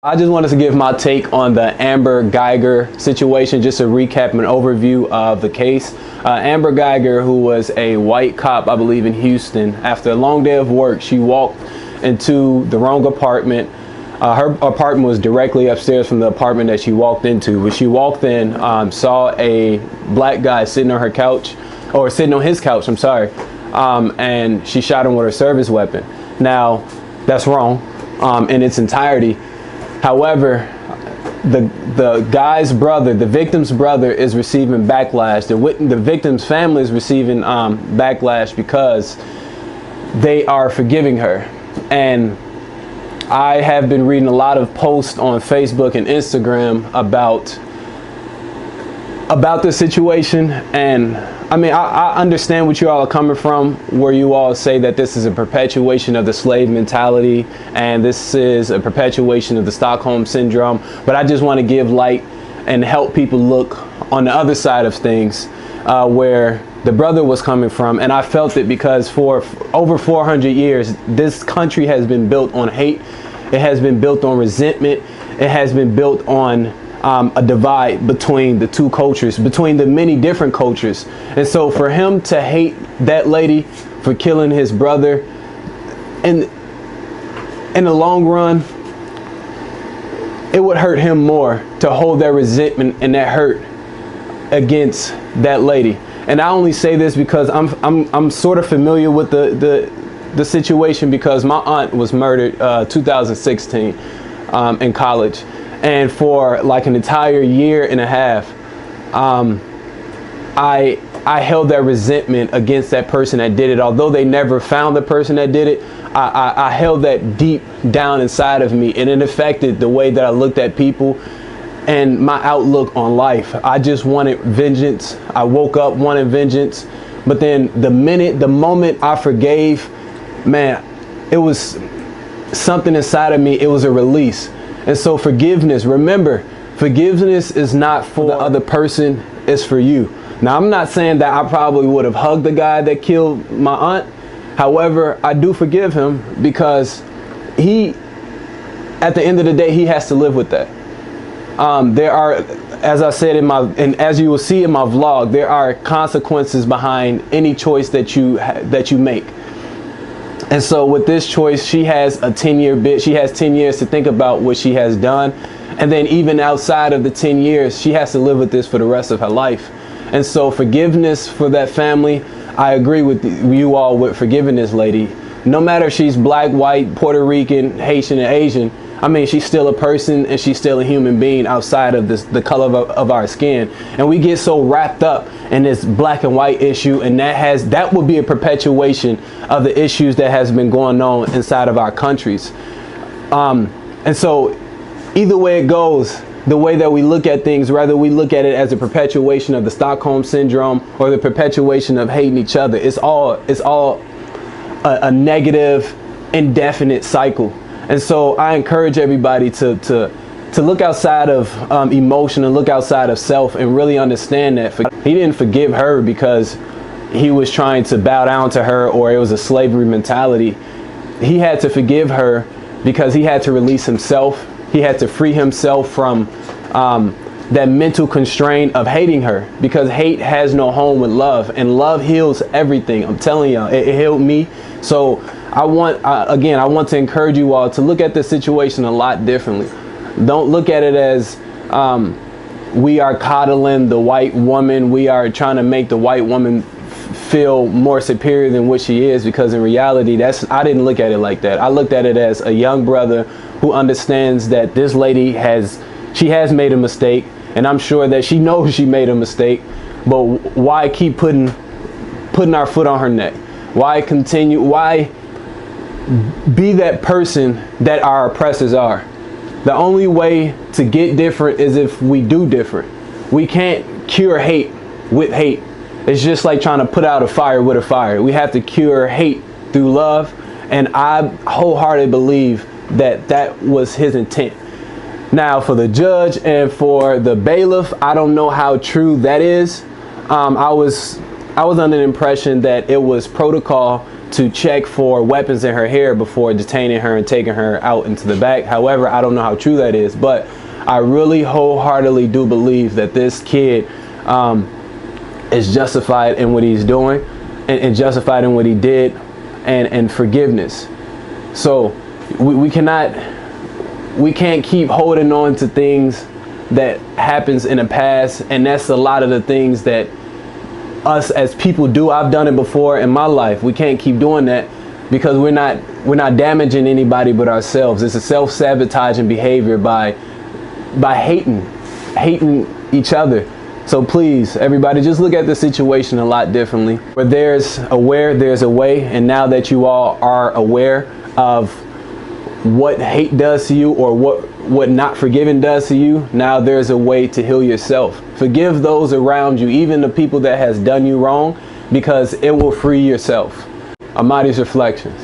I just wanted to give my take on the Amber Guyger situation, just a recap and overview of the case. Amber Guyger, who was a white cop, I believe in Houston, after a long day of work, she walked into the wrong apartment. Her apartment was directly upstairs from the apartment that she walked into. When she walked in, saw a black guy sitting on her couch, or sitting on his couch, I'm sorry, and she shot him with her service weapon. Now, that's wrong in its entirety. However, the guy's brother, the victim's brother, is receiving backlash. The victim's family is receiving backlash because they are forgiving her. And I have been reading a lot of posts on Facebook and Instagram about the situation, and I mean, I understand what you all are coming from, where you all say that this is a perpetuation of the slave mentality and this is a perpetuation of the Stockholm syndrome, but I just want to give light and help people look on the other side of things, where the brother was coming from. And I felt it because for over 400 years this country has been built on hate, it has been built on resentment, it has been built on a divide between the two cultures, between the many different cultures. And so for him to hate that lady for killing his brother, and in the long run, it would hurt him more to hold that resentment and that hurt against that lady. And I only say this because I'm sort of familiar with the situation, because my aunt was murdered 2016 in college. And for like an entire year and a half, I held that resentment against that person that did it. Although they never found the person that did it, I held that deep down inside of me, and it affected the way that I looked at people and my outlook on life. I just wanted vengeance. I woke up wanting vengeance. But then the moment I forgave, man, it was something inside of me. It was a release. And so forgiveness, remember, forgiveness is not for the other person, it's for you. Now, I'm not saying that I probably would have hugged the guy that killed my aunt. However, I do forgive him because he, at the end of the day, he has to live with that. There are, as I said and as you will see in my vlog, there are consequences behind any choice that you make. And so with this choice, she has a 10-year bid. She has 10 years to think about what she has done. And then even outside of the 10 years, she has to live with this for the rest of her life. And so forgiveness for that family, I agree with you all with forgiving this lady. No matter if she's black, white, Puerto Rican, Haitian, and Asian, I mean, she's still a person and she's still a human being outside of the color of our skin. And we get so wrapped up in this black and white issue, and that would be a perpetuation of the issues that has been going on inside of our countries. And so either way it goes, the way that we look at things, whether we look at it as a perpetuation of the Stockholm syndrome or the perpetuation of hating each other, it's all a negative, indefinite cycle. And so I encourage everybody to look outside of emotion and look outside of self and really understand that he didn't forgive her because he was trying to bow down to her or it was a slavery mentality. He had to forgive her because he had to release himself. He had to free himself from that mental constraint of hating her, because hate has no home with love, and love heals everything. I'm telling y'all, it healed me. So I want to encourage you all to look at this situation a lot differently. Don't look at it as we are coddling the white woman. We are trying to make the white woman feel more superior than what she is, because in reality, I didn't look at it like that. I looked at it as a young brother who understands that this lady has made a mistake, and I'm sure that she knows she made a mistake, but why keep putting our foot on her neck? Why be that person that our oppressors are? The only way to get different is if we do different. We can't cure hate with hate. It's just like trying to put out a fire with a fire. We have to cure hate through love, and I wholeheartedly believe that was his intent. Now, for the judge and for the bailiff, I don't know how true that is. I was under the impression that it was protocol to check for weapons in her hair before detaining her and taking her out into the back. However, I don't know how true that is, but I really wholeheartedly do believe that this kid is justified in what he's doing and justified in what he did, and forgiveness. So we can't keep holding on to things that happens in the past, and that's a lot of the things that us as people do. I've done it before in my life. We can't keep doing that because we're not damaging anybody but ourselves. It's a self-sabotaging behavior by hating each other. So please, everybody, just look at the situation a lot differently. Where there's a way, and now that you all are aware of what hate does to you, or what not forgiving does to you, now there's a way to heal yourself. Forgive those around you, even the people that has done you wrong, because it will free yourself. Amadi's Reflections.